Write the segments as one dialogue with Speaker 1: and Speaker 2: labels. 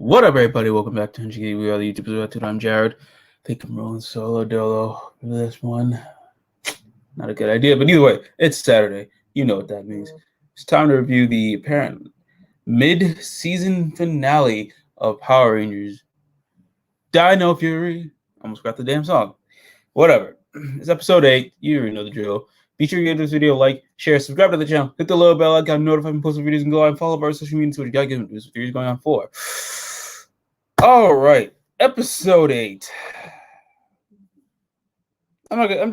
Speaker 1: What up, everybody? Welcome back to Hunchie. We are the YouTubers. I'm Jared. I think I'm rolling solo dolo for this one. Not a good idea, but either way, it's Saturday. You know what that means. It's time to review the apparent mid-season finale of Power Rangers. Dino Fury. Almost got the damn song. Whatever. It's episode 8. You already know the drill. Be sure you give this video a like, share, subscribe to the channel, hit the little bell icon, notify me posting videos, and go out and follow our social media. So you gotta give this series going on for. All right, episode 8. I'm not gonna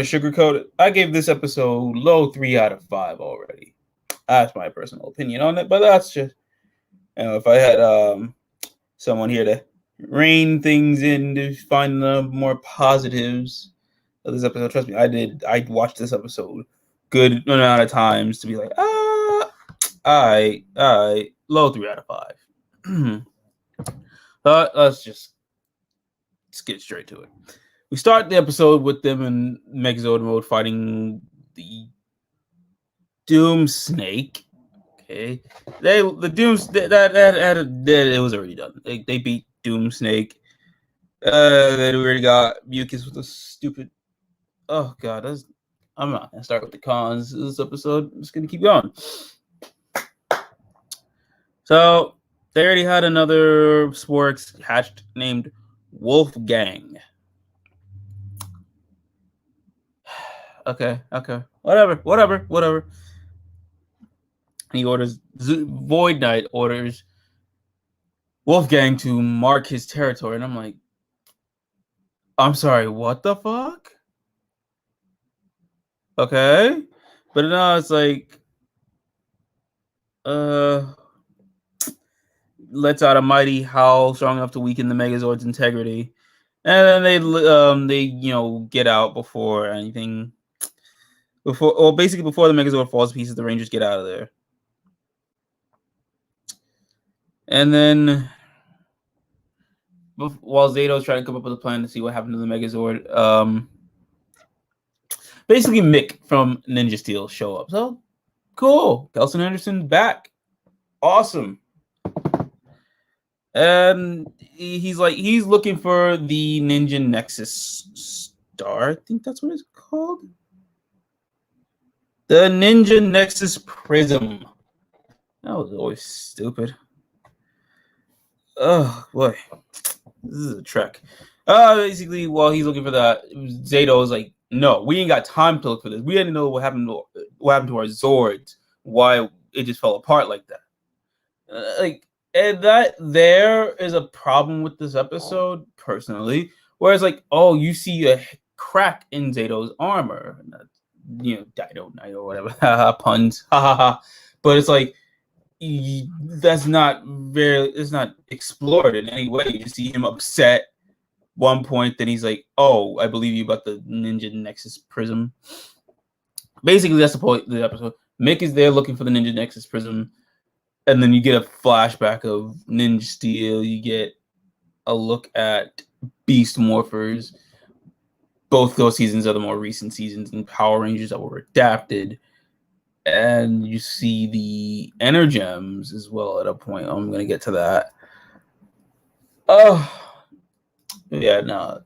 Speaker 1: sugarcoat it. I gave this episode low 3 out of 5 already. That's my personal opinion on it, but that's just, if I had someone here to rein things in to find the more positives of this episode. Trust me, I did. I watched this episode good amount of times to be like, I low 3 out of 5. But let's get straight to it. We start the episode with them in Megazord mode fighting the Doom Snake. Okay, it was already done. They beat Doom Snake. Then we already got Mucus with a stupid. Oh god, I'm not gonna start with the cons of this episode. I'm just gonna keep going. So they already had another Sporks hatched named Wolfgang. Okay, whatever. He orders Void Knight orders Wolfgang to mark his territory, and I'm like, I'm sorry, what the fuck? Okay, but now it's like, lets out a mighty howl strong enough to weaken the Megazord's integrity, and then they get out before anything. Basically before the Megazord falls to pieces, the Rangers get out of there. And then, while Zato's trying to come up with a plan to see what happened to the Megazord, basically Mick from Ninja Steel show up. So, cool. Kelson Anderson's back. Awesome. And he's looking for the Ninja Nexus Star. I think that's what it's called. The Ninja Nexus Prism. That was always stupid. Oh boy, this is a trek. Basically, while he's looking for that, Zato was like, "No, we ain't got time to look for this. We didn't know what happened to our Zords. Why it just fell apart like that." And that there is a problem with this episode, personally. Whereas, oh, you see a crack in Zato's armor, Dino Night or whatever, puns, ha ha ha. But it's like, it's not explored in any way. You just see him upset one point, then he's like, "Oh, I believe you about the Ninja Nexus Prism." Basically, that's the point of the episode. Mick is there looking for the Ninja Nexus Prism, and then you get a flashback of Ninja Steel. You get a look at Beast Morphers. Both those seasons are the more recent seasons in Power Rangers that were adapted. And you see the Energems as well at a point. I'm going to get to that. Oh, yeah, no.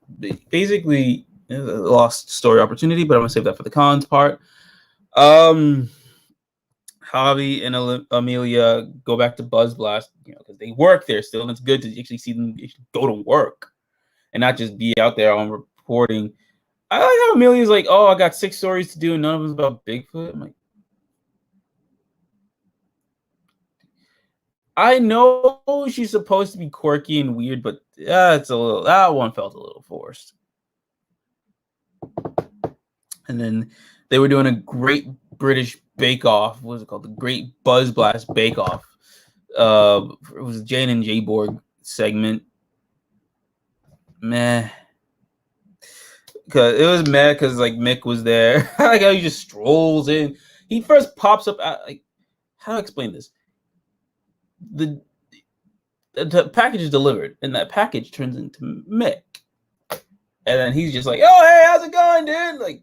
Speaker 1: Basically, a lost story opportunity, but I'm going to save that for the cons part. Javi and Amelia go back to Buzz Blast, because they work there still, and it's good to actually see them go to work and not just be out there on reporting. I like how Amelia's like, "Oh, I got 6 stories to do, and none of them about Bigfoot." I'm like, I know she's supposed to be quirky and weird, but that one felt a little forced. And then they were doing a Great British Bake Off. What was it called? The Great Buzz Blast Bake Off. It was a Jane and J Borg segment. Meh. Cause it was meh because Mick was there. Like how he just strolls in. He first pops up at, how to explain this? The package is delivered, and that package turns into Mick, and then he's just like, "Oh, hey, how's it going, dude?" Like,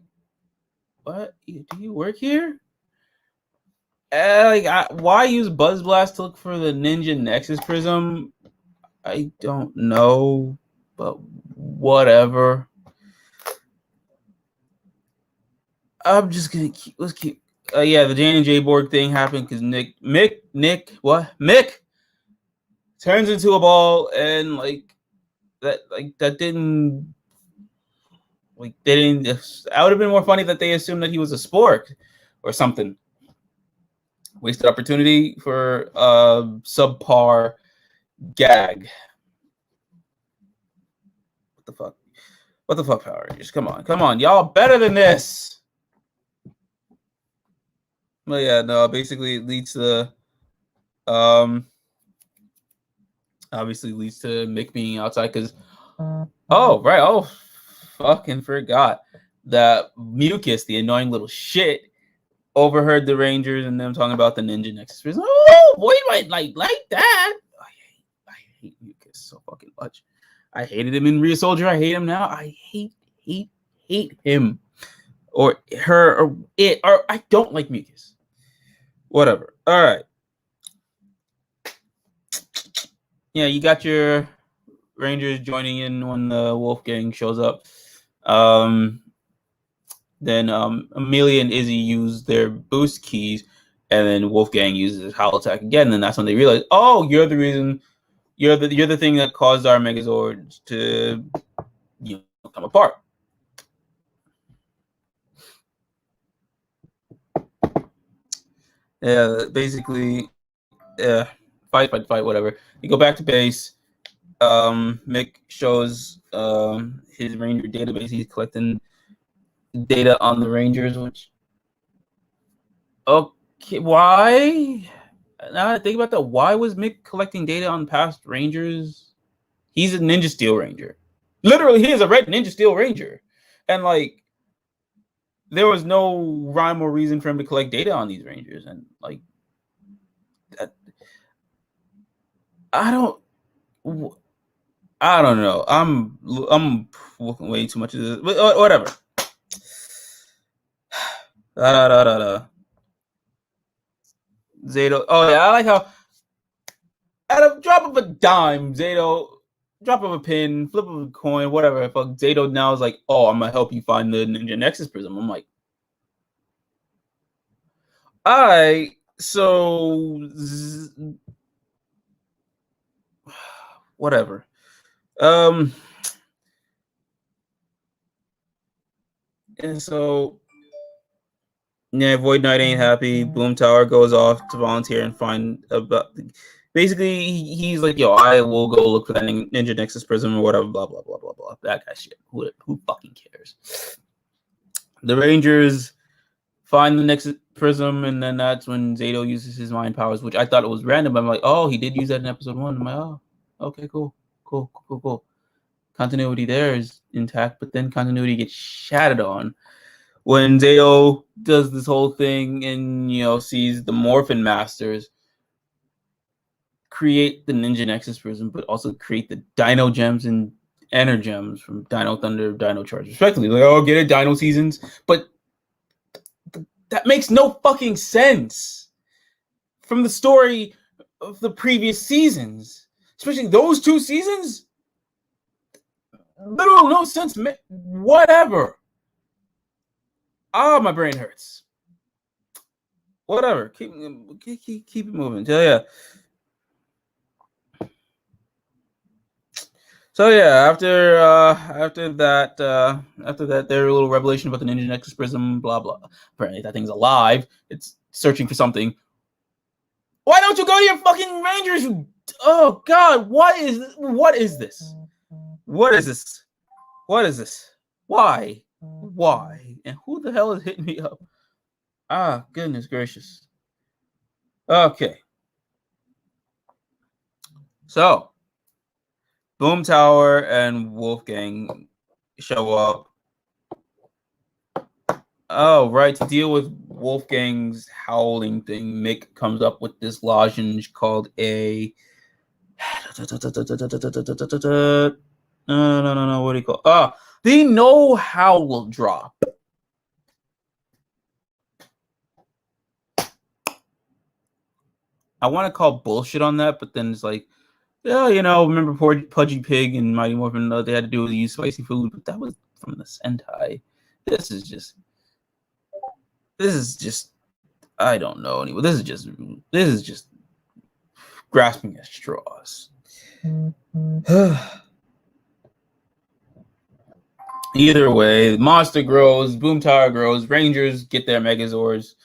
Speaker 1: what? Do you work here? Why use Buzz Blast to look for the Ninja Nexus Prism? I don't know, but whatever. I'm just gonna let's keep. Yeah, the Jane and Jay Borg thing happened because Mick turns into a ball, and that didn't they didn't. That would have been more funny that they assumed that he was a spork or something. Wasted opportunity for subpar gag. What the fuck? What the fuck, Power Rangers? Come on, y'all better than this. But yeah, no. Basically, it leads to obviously leads to Mick being outside because fucking forgot that Mucus, the annoying little shit, overheard the Rangers and them talking about the Ninja Nexus. Oh, boy, you might like that. I hate Mucus so fucking much. I hated him in Real Soldier. I hate him now. I hate him or her or it or I don't like Mucus. Whatever. All right. Yeah, you got your Rangers joining in when the Wolfgang shows up. Then Amelia and Izzy use their boost keys, and then Wolfgang uses his Howl Attack again. And that's when they realize, oh, you're the reason. You're the thing that caused our Megazords to come apart. Yeah, basically, fight, whatever. You go back to base. Mick shows his Ranger database. He's collecting data on the Rangers, which okay, why? Now I think about that. Why was Mick collecting data on past Rangers? He's a Ninja Steel Ranger. Literally, he is a red Ninja Steel Ranger, and like there was no rhyme or reason for him to collect data on these Rangers, and like I don't know. I'm looking way too much of this, but whatever. Zato. Oh yeah, I like how at a drop of a dime, Zato, drop of a pin, flip of a coin, whatever. Fuck, Zato now is like, oh, I'm gonna help you find the Ninja Nexus Prism. I'm like, whatever. And so yeah, Void Knight ain't happy. Boom Tower goes off to volunteer and find about. Basically, he's like, yo, I will go look for that Ninja Nexus Prism or whatever. Blah blah blah blah blah. That guy shit. Who fucking cares? The Rangers find the Nexus Prism, and then that's when Zato uses his mind powers, which I thought it was random. But I'm like, oh, he did use that in episode 1. I'm like, oh, okay, cool. Continuity there is intact, but then continuity gets shattered on when Zato does this whole thing and sees the Morphin Masters create the Ninja Nexus Prism, but also create the Dino Gems and Energems from Dino Thunder, Dino Charge, respectively. Like, oh, get it, Dino Seasons, but that makes no fucking sense from the story of the previous seasons, especially those 2 seasons. Literal no sense. Whatever. My brain hurts. Whatever. Keep it moving. Yeah. So yeah, after that, their little revelation about the Ninja Nexus Prism, blah blah. Apparently, that thing's alive. It's searching for something. Why don't you go to your fucking Rangers? Oh God, what is this? What is this? Why? And who the hell is hitting me up? Goodness gracious. Okay. So, Boom Tower and Wolfgang show up. Oh, right. To deal with Wolfgang's howling thing, Mick comes up with this lozenge called a. No. What do you call? The No Howl Drop. I want to call bullshit on that, but then it's like, yeah, you know, remember poor Pudgy Pig and Mighty Morphin? They had to do with use spicy food, but that was from the Sentai. This is just, I don't know anymore. This is just grasping at straws. Either way, Monster grows, Boom Tower grows, Rangers get their Megazords.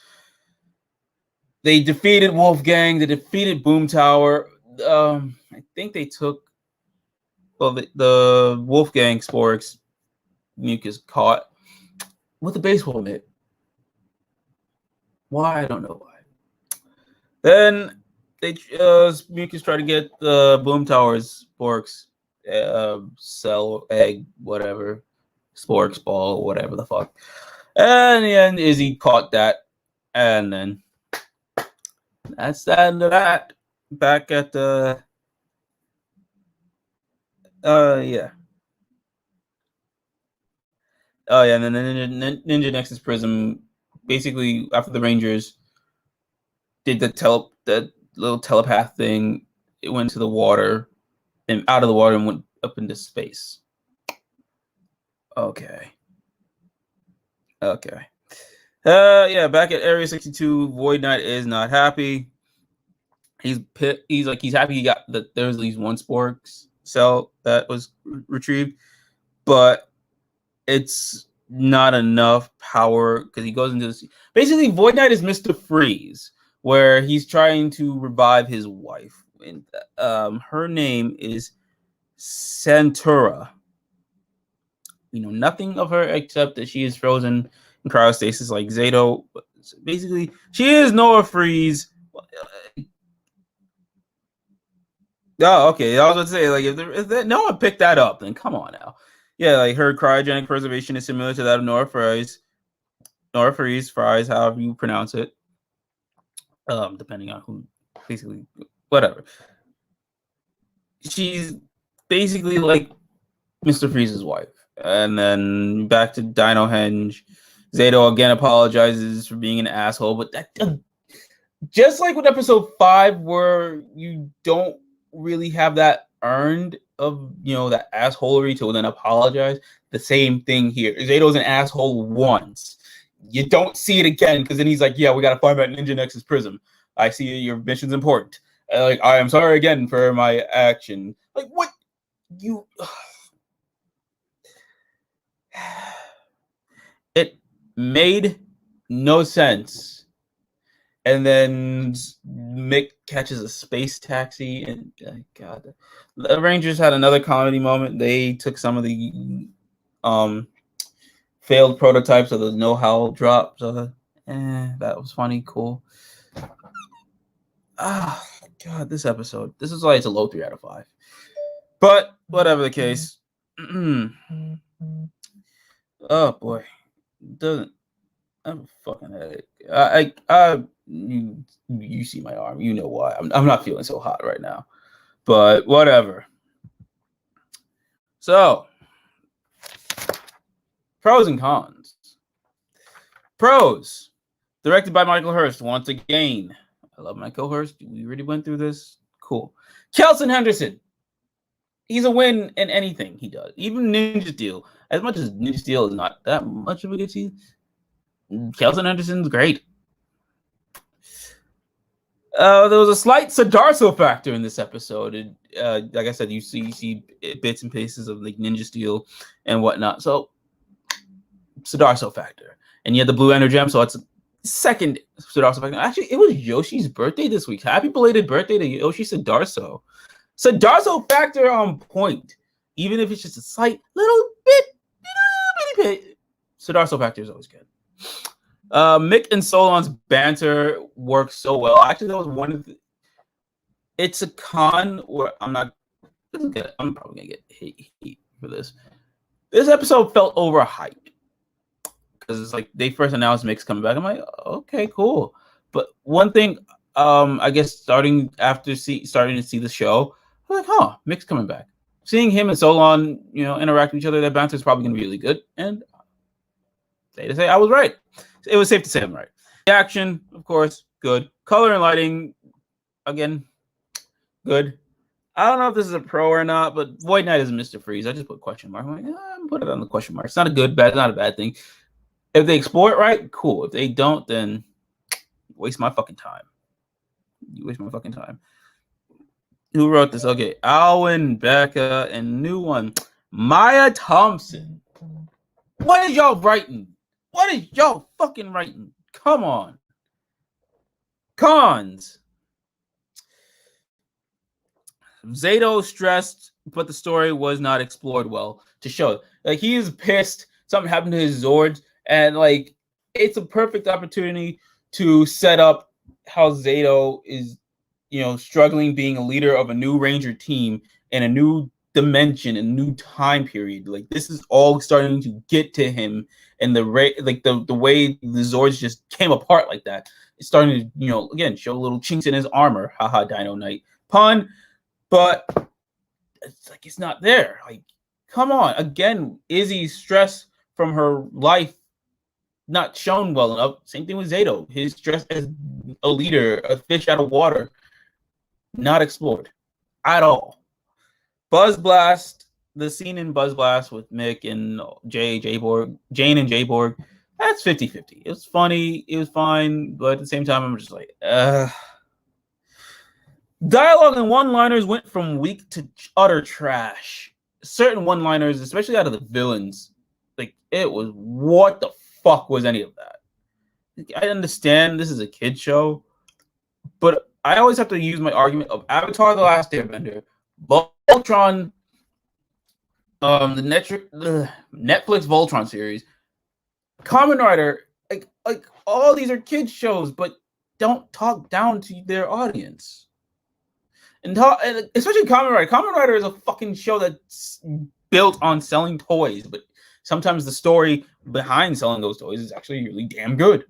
Speaker 1: They defeated Wolfgang. They defeated Boom Tower. I think they took. Well, the Wolfgang Sporks Mucus caught with a baseball mitt. Why? I don't know why. Then they Mucus tried to get the Boom Tower's Sporks cell, egg, whatever, Sporks ball, whatever the fuck. And in the end, Izzy caught that, and then that's the end of that. Back at the yeah. Oh yeah, and then the Ninja Nexus Prism, basically after the Rangers did the little telepath thing, it went to the water and out of the water and went up into space. Okay. Yeah, back at Area 62, Void Knight is not happy. He's happy he got that there was at least one Sporks cell that was retrieved, but it's not enough power because he goes into this. Basically, Void Knight is Mr. Freeze, where he's trying to revive his wife. And her name is Santura. We know nothing of her except that she is frozen in cryostasis like Zato. Basically, she is Noah Freeze. Oh, okay. I was about to say, like, if no one picked that up, then come on now. Yeah, like her cryogenic preservation is similar to that of Nora Freeze. Nora Freeze, Fries, however you pronounce it. Depending on who, basically, whatever. She's basically like Mr. Freeze's wife. And then back to Dino Henge. Zato again apologizes for being an asshole, but that just like with episode 5, where you don't really have that earned of, you know, that assholery to then apologize. The same thing here. Zato's an asshole once. You don't see it again because then he's like, yeah, we got to find out Ninja Nexus Prism. I see your mission's important. Like, I am sorry again for my action. Like, what? You... It made no sense. And then Mick catches a space taxi, and God, the Rangers had another comedy moment. They took some of the failed prototypes of the No Howl drop. So that was funny, cool. Ah, God, this episode. This is why it's a low 3 out of 5. But whatever the case. Oh boy, doesn't. I'm a fucking headache. You see my arm. You know why. I'm not feeling so hot right now. But whatever. So, pros and cons. Pros. Directed by Michael Hurst once again. I love Michael Hurst. We already went through this. Cool. Kelson Henderson. He's a win in anything he does. Even Ninja Steel. As much as Ninja Steel is not that much of a good team, Kelson Henderson's great. There was a slight Sadarso factor in this episode. Like I said, you see bits and pieces of like Ninja Steel and whatnot. So Sadarso factor, and you had the blue energem. So it's a second Sadarso factor. Actually, it was Yoshi's birthday this week. Happy belated birthday to Yoshi Sadarso. Sadarso factor on point, even if it's just a slight little bit, bitty bit. Sadarso factor is always good. Mick and Solon's banter works so well. Actually, that was one of the... It's a con where I'm probably gonna get hate for this. This episode felt overhyped because it's like they first announced Mick's coming back. I'm like, okay, cool. But one thing, I guess starting to see the show, I'm like, huh, Mick's coming back. Seeing him and Solon, you know, interact with each other, that banter is probably gonna be really good. And to say I was right. It was safe to say I'm right. The action, of course, good. Color and lighting, again, good. I don't know if this is a pro or not, but Void Knight is Mr. Freeze. I just put question mark. I'm like, I'm put it on the question mark. It's not a good, bad, not a bad thing. If they explore it right, cool. If they don't, then waste my fucking time. You waste my fucking time. Who wrote this? Okay, Alwyn, Becca, and new one, Maya Thompson. What is y'all writing? What is y'all fucking writing? Come on. Cons. Zato stressed, but the story was not explored well to show. Like, he is pissed. Something happened to his Zords, and like, it's a perfect opportunity to set up how Zato is, struggling being a leader of a new Ranger team in a new dimension, a new time period. Like, this is all starting to get to him, and the way the Zords just came apart like that. It's starting to, again, show little chinks in his armor. Haha, Dino Knight pun. But it's like, it's not there. Like, come on. Again, Izzy's stress from her life not shown well enough. Same thing with Zato. His stress as a leader, a fish out of water, not explored at all. Buzz Blast, the scene in Buzz Blast with Mick and Jane and J-Borg, that's 50-50. It was funny. It was fine. But at the same time, I'm just like, dialogue and one-liners went from weak to utter trash. Certain one-liners, especially out of the villains, like, it was, what the fuck was any of that? I understand this is a kid show, but I always have to use my argument of Avatar: The Last Airbender, Voltron, the Netflix Voltron series, Kamen Rider. Like all these are kids shows, but don't talk down to their audience. And especially Kamen Rider. Kamen Rider is a fucking show that's built on selling toys, but sometimes the story behind selling those toys is actually really damn good.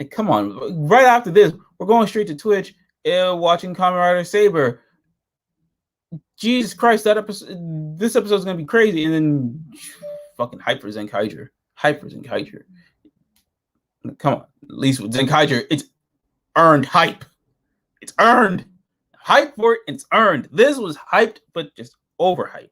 Speaker 1: Like, come on. Right after this, we're going straight to Twitch, watching Kamen Rider Saber. Jesus Christ, this episode is going to be crazy. And then fucking Hyper Zenkaiger. Come on. At least with Zenkaiger, it's earned hype. It's earned. Hype for it, it's earned. This was hyped, but just overhyped.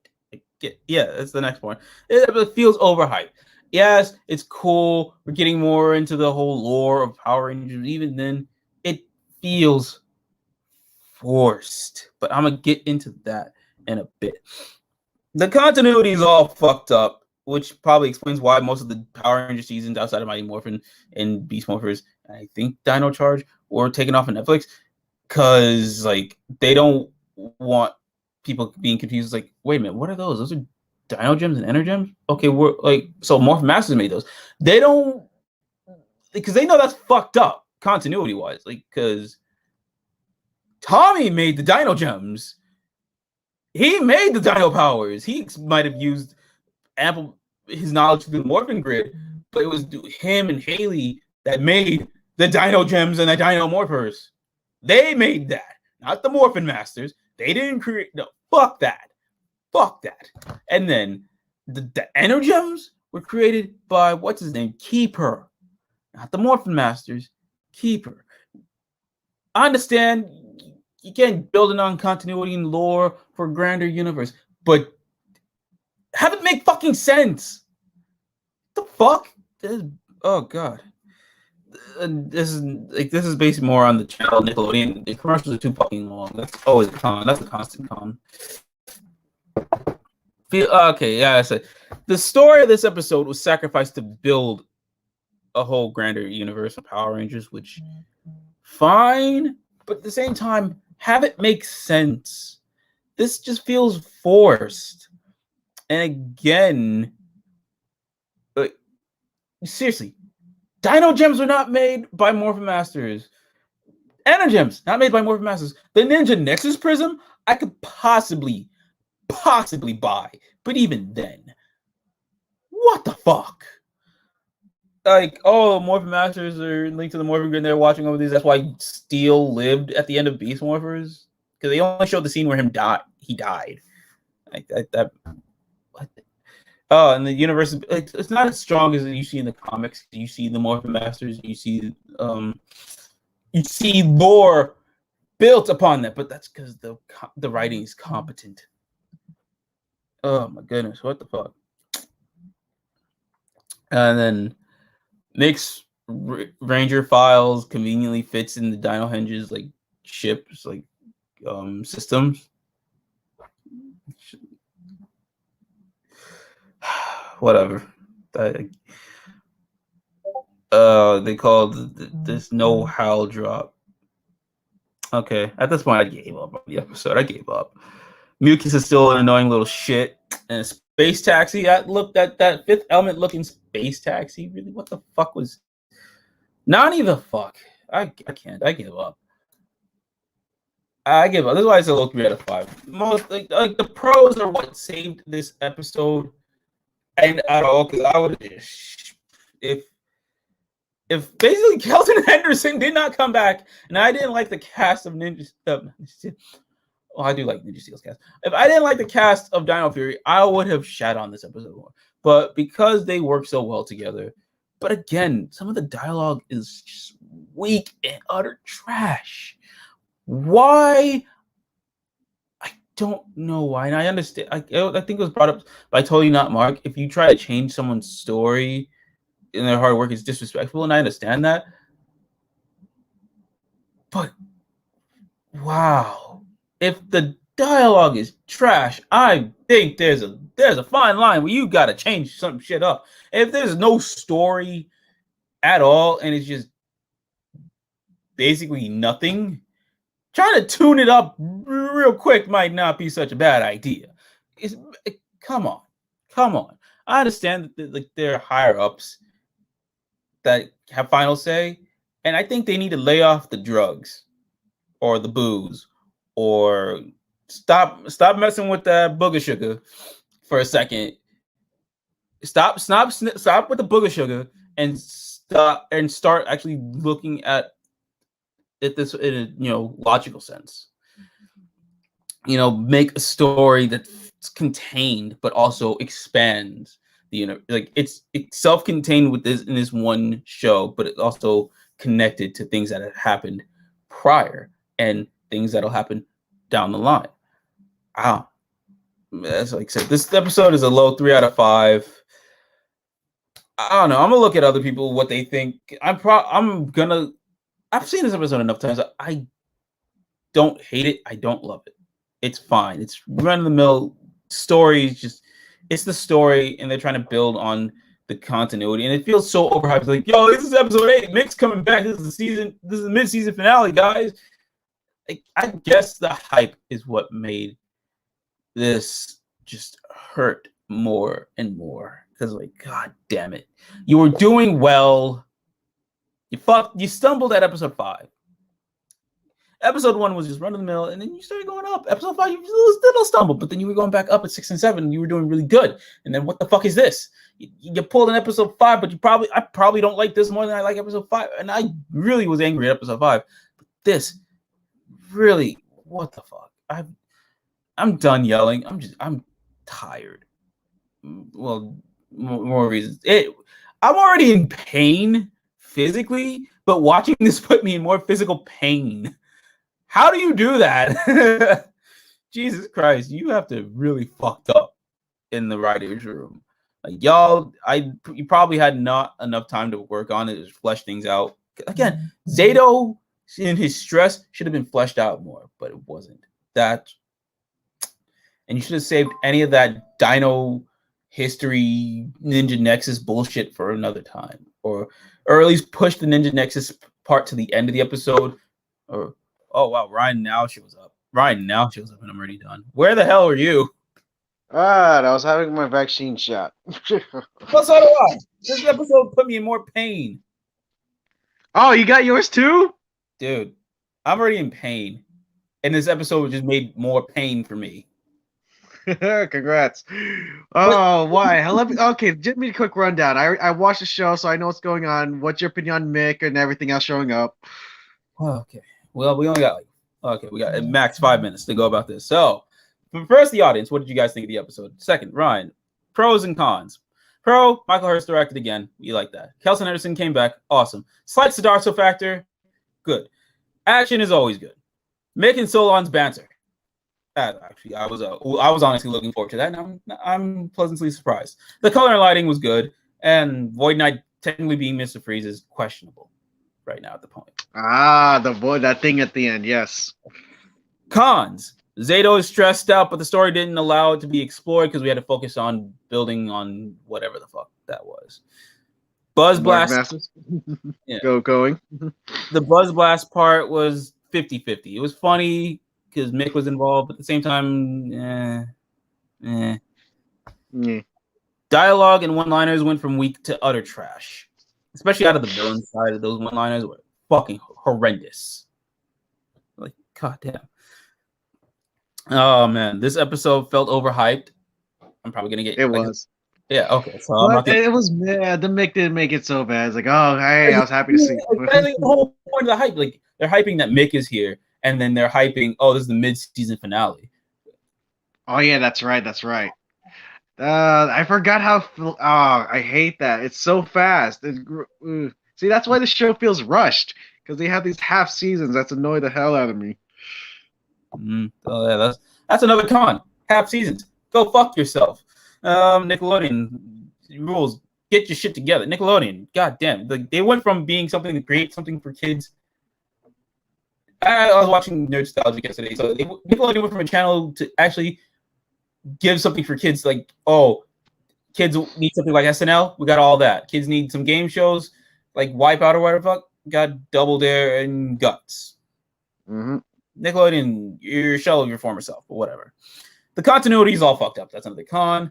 Speaker 1: Yeah, that's the next point. It feels overhyped. Yes, it's cool. We're getting more into the whole lore of Power Rangers. Even then, it feels forced. But I'm going to get into that in a bit. The continuity is all fucked up, which probably explains why most of the Power Ranger seasons outside of Mighty Morphin and Beast Morphers, and I think Dino Charge, were taken off of Netflix. Because, like, they don't want people being confused. It's like, wait a minute, what are those? Those are Dino Gems and Energems? Okay, we're like, so Morphin Masters made those. They don't, because they know that's fucked up continuity wise. Like, because Tommy made the Dino Gems. He made the Dino Powers. He might have used his knowledge through the Morphin Grid, but it was him and Haley that made the Dino Gems and the Dino Morphers. They made that, not the Morphin Masters. They didn't create. No, fuck that. And then the Energems were created by what's his name, Keeper, not the Morphin Masters. Keeper. I understand you can't build it on continuity and lore for a grander universe, but have it make fucking sense. The fuck? Oh god. This is based more on the channel Nickelodeon. The commercials are too fucking long. That's always a con. That's a constant con. Okay, yeah, I said the story of this episode was sacrificed to build a whole grander universe of Power Rangers, which fine, but at the same time, have it make sense. This just feels forced. And again, seriously, Dino Gems were not made by Morphin Masters. Energems, not made by Morphin Masters. The Ninja Nexus Prism, I could possibly buy. But even then, what the fuck? Like, oh, Morphin Masters are linked to the Morphin Grid. They're watching over these. That's why Steel lived at the end of Beast Morphers. Because they only showed the scene where he died. Like that. What? Oh, and the universe, it's not as strong as you see in the comics. You see the Morphin Masters, you see you see lore built upon that, but that's because the writing is competent. Oh my goodness, what the fuck? And then Nick's Ranger files conveniently fits in the Dino Henge's like ships, like systems. Whatever. They called this no howl drop. Okay, at this point, I gave up on the episode. I gave up. Mucus is still an annoying little shit. And a space taxi. That Fifth Element looking space taxi. Really, what the fuck was? Not even fuck. I can't. I give up. I give up. This is why it's a low 3 out of 5. Most like the pros are what saved this episode, and at all because I would just if basically Kelton Henderson did not come back, and I didn't like the cast of Ninja. Well, I do like Ninja Steel's cast. If I didn't like the cast of Dino Fury, I would have shat on this episode more. But because they work so well together, but again, some of the dialogue is just weak and utter trash. Why? I don't know why. And I understand. I think it was brought up by Totally Not Mark. If you try to change someone's story in their hard work, it's disrespectful, and I understand that. But wow, if the dialogue is trash, I think there's a fine line where you gotta change some shit up. If there's no story at all and it's just basically nothing, trying to tune it up real quick might not be such a bad idea. Come on. I understand that like there are higher ups that have final say, and I think they need to lay off the drugs or the booze or stop messing with that booger sugar for a second. Stop with the booger sugar and start actually looking at this in a logical sense. Make a story that's contained but also expands the like it's self-contained with this in this one show, but it's also connected to things that have happened prior and things that'll happen down the line. As like I said, this episode is a low 3 out of 5. I don't know. I'm gonna look at other people what they think. I've seen this episode enough times. I don't hate it. I don't love it. It's fine. It's run-of-the-mill story. It's the story, and they're trying to build on the continuity. And it feels so overhyped. Like, yo, this is episode 8. Mick's coming back. This is the mid-season finale, guys. Like, I guess the hype is what made this just hurt more and more. Because, like, god damn it. You were doing well. You stumbled at episode 5. Episode 1 was just run of the mill, and then you started going up. Episode 5, you still stumbled, but then you were going back up at 6 and 7, and you were doing really good. And then what the fuck is this? You pulled in episode 5, but I probably don't like this more than I like episode 5, and I really was angry at episode 5. But this, really, what the fuck? I'm done yelling. I'm tired. Well, more reasons. I'm already in pain physically, but watching this put me in more physical pain. How do you do that? Jesus Christ, you have to really fucked up in the writer's room. Like, y'all, you probably had not enough time to work on it, to flesh things out. Again, Zato in his stress should have been fleshed out more, but it wasn't. And you should have saved any of that Dino history Ninja Nexus bullshit for another time, or at least push the Ninja Nexus part to the end of the episode. Or oh wow, Ryan now shows up, and I'm already done. Where the hell are you?
Speaker 2: I was having my vaccine shot.
Speaker 1: Well, so do I. This episode put me in more pain.
Speaker 2: Oh, you got yours too?
Speaker 1: Dude, I'm already in pain, and this episode just made more pain for me.
Speaker 2: Congrats. Oh, why? Okay, give me a quick rundown. I watched the show, so I know what's going on. What's your opinion on Mick and everything else showing up?
Speaker 1: Okay. Well, we only got we got max 5 minutes to go about this. So, first, the audience, what did you guys think of the episode? Second, Ryan, pros and cons. Pro, Michael Hurst directed again. You like that. Kelson Henderson came back. Awesome. Slight Siddhartha factor. Good. Action is always good. Mick and Solon's banter. Actually, I was honestly looking forward to that, and I'm pleasantly surprised. The color and lighting was good, and Void Knight technically being Mr. Freeze is questionable right now at the point.
Speaker 2: That thing at the end, yes.
Speaker 1: Cons. Zato is stressed out, but the story didn't allow it to be explored because we had to focus on building on whatever the fuck that was. Buzz Blast.
Speaker 2: Yeah. Going.
Speaker 1: The Buzz Blast part was 50-50. It was funny because Mick was involved, but at the same time,
Speaker 2: Yeah.
Speaker 1: Dialogue and one-liners went from weak to utter trash. Especially out of the villain side of those one-liners were fucking horrendous. Like, goddamn. Oh man, this episode felt overhyped. I'm probably gonna get
Speaker 2: it was.
Speaker 1: Yeah, okay. So
Speaker 2: I'm not gonna... It was the Mick didn't make it so bad. It's like, oh hey, I was happy to see it.
Speaker 1: The whole point of the hype. Like they're hyping that Mick is here, and then they're hyping, oh, this is the mid-season finale.
Speaker 2: Oh yeah, that's right. I forgot how. I hate that. It's so fast. See, that's why the show feels rushed because they have these half seasons. That's annoyed the hell out of me.
Speaker 1: Oh yeah, that's another con. Half seasons. Go fuck yourself. Nickelodeon rules. Get your shit together. Nickelodeon. God damn. They went from being something to create something for kids. I was watching Nerdstalgic yesterday. So Nickelodeon went from a channel to actually give something for kids. Like, oh, kids need something like SNL. We got all that. Kids need some game shows like Wipeout or whatever. Fuck. Got Double Dare and Guts.
Speaker 2: Mm-hmm.
Speaker 1: Nickelodeon, you're a shell of your former self, or whatever. The continuity is all fucked up. That's another con.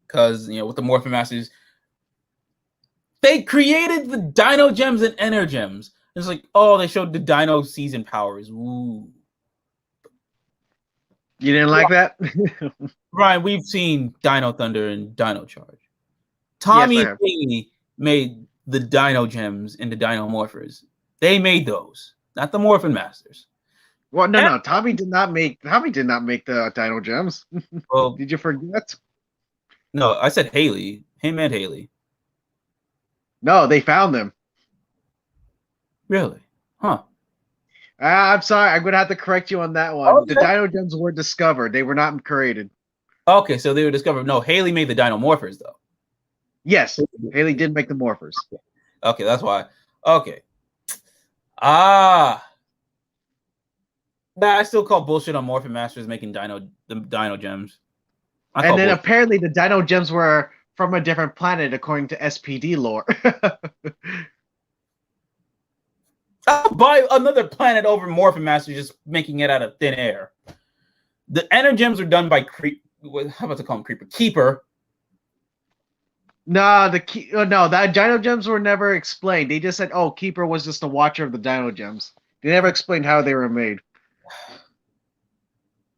Speaker 1: Because, with the Morphin Masters, they created the Dino Gems and Energems. It's like, oh, they showed the Dino season powers. Ooh.
Speaker 2: You didn't like that?
Speaker 1: Brian, we've seen Dino Thunder and Dino Charge. Tommy and Amy made the Dino Gems and the Dino Morphers. They made those. Not the Morphin Masters.
Speaker 2: Well, no. Tommy did not make the Dino Gems. Well, did you forget?
Speaker 1: No, I said Haley. Him and Haley.
Speaker 2: No, they found them.
Speaker 1: Really? Huh.
Speaker 2: I'm sorry. I'm going to have to correct you on that one. Okay. The Dino Gems were discovered. They were not created.
Speaker 1: Okay, so they were discovered. No, Haley made the Dino Morphers, though.
Speaker 2: Yes, Haley did make the Morphers.
Speaker 1: Okay, that's why. Okay. Nah, I still call bullshit on Morphin Masters making the Dino Gems.
Speaker 2: And then apparently the Dino Gems were from a different planet, according to SPD lore.
Speaker 1: I'll buy another planet over Morphin Masters just making it out of thin air. The Energems are done by how about to call him Creeper? Keeper.
Speaker 2: No, that Dino Gems were never explained. They just said, oh, Keeper was just a watcher of the Dino Gems. They never explained how they were made.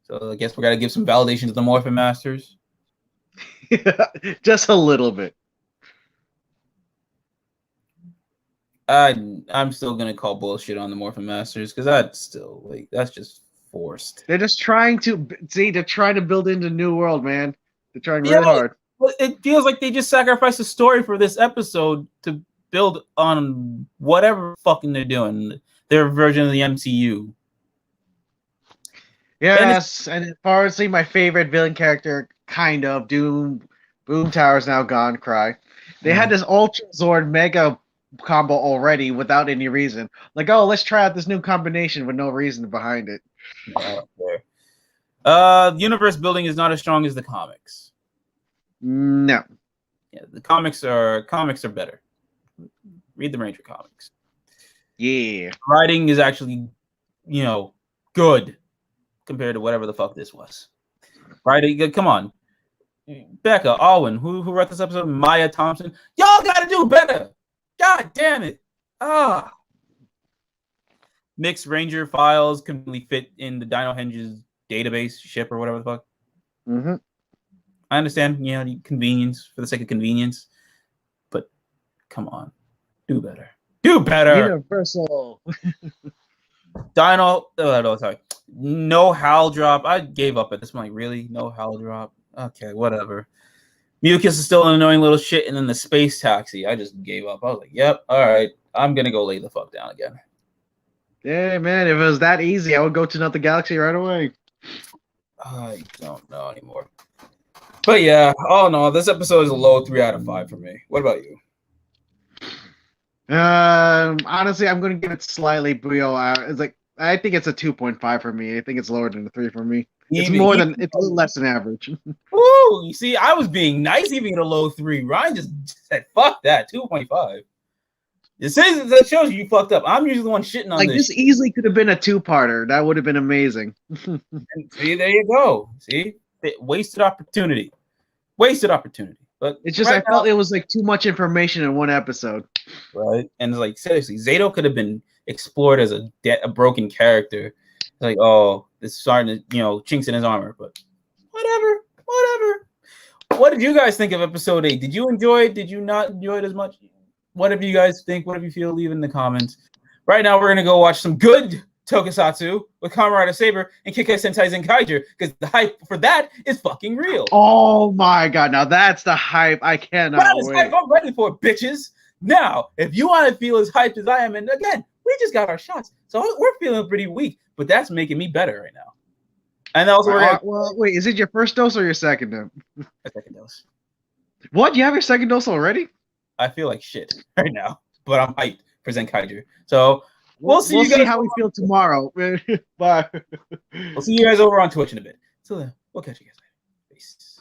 Speaker 1: So I guess we got to give some validation to the Morphin Masters.
Speaker 2: Just a little bit.
Speaker 1: I'm still gonna call bullshit on the Morphin Masters because that's just forced.
Speaker 2: They're just trying to they're trying to build into New World, man. They're trying real hard.
Speaker 1: It feels like they just sacrificed the story for this episode to build on whatever fucking they're doing. Their version of the MCU.
Speaker 2: Yes, and honestly, my favorite villain character, kind of, Boom Tower's now gone, cry. They had this Ultra Zord Mega combo already without any reason. Like, oh, let's try out this new combination with no reason behind it.
Speaker 1: Universe building is not as strong as the comics.
Speaker 2: No.
Speaker 1: Yeah, the comics are better. Read the Ranger comics.
Speaker 2: Yeah.
Speaker 1: Writing is actually, good compared to whatever the fuck this was. Writing, come on. Becca, Alwyn, who wrote this episode? Maya Thompson. Y'all gotta do better. God damn it. Mixed Ranger files can really fit in the Dino Henge's database ship or whatever the fuck.
Speaker 2: Mm-hmm.
Speaker 1: I understand, the convenience for the sake of convenience, but come on, do better. Do better.
Speaker 2: Universal.
Speaker 1: Dino. Sorry. No Hal drop. I gave up at this point. Really, no Hal drop. Okay, whatever. Mucus is still an annoying little shit, and then the space taxi. I just gave up. I was like, yep, all right. I'm gonna go lay the fuck down again.
Speaker 2: Yeah, man, if it was that easy, I would go to another galaxy right away.
Speaker 1: I don't know anymore. But yeah, all in all, this episode is a low 3 out of 5 for me. What about you?
Speaker 2: Honestly, I'm gonna give it slightly below. It's like I think it's a 2.5 for me. I think it's lower than a 3 for me. It's a little less than average.
Speaker 1: Woo! You see, I was being nice, even at a low 3. Ryan just said, "Fuck that, 2.5." It says that shows you fucked up. I'm usually the one shitting on
Speaker 2: Like
Speaker 1: this.
Speaker 2: this easily could have been a two-parter. That would have been amazing.
Speaker 1: And see, there you go. See, wasted opportunity. Wasted opportunity. But
Speaker 2: It's just I felt it was like too much information in one episode.
Speaker 1: Right, and like seriously, Zato could have been explored as a broken character. Like, oh, this is starting to chinks in his armor, but whatever. What did you guys think of episode 8? Did you enjoy it? Did you not enjoy it as much? Whatever you guys think, whatever you feel, leave in the comments. Right now, we're gonna go watch some good tokusatsu with Kamen Rider Saber and Kick-Ass Sentai Zenkaiger because the hype for that is fucking real.
Speaker 2: Oh my god! Now that's the hype. I cannot wait.
Speaker 1: Hype. I'm ready for it, bitches. Now, if you want to feel as hyped as I am, and again, we just got our shots, so we're feeling pretty weak, but that's making me better right now. And also,
Speaker 2: well, wait, is it your first dose or your second dose?
Speaker 1: A second dose.
Speaker 2: What? You have your second dose already?
Speaker 1: I feel like shit right now, but I'm hyped for Zenkaiger. So we'll see.
Speaker 2: We'll see how we feel tomorrow. Bye.
Speaker 1: We'll see you guys over on Twitch in a bit. So we'll catch you guys later. Peace.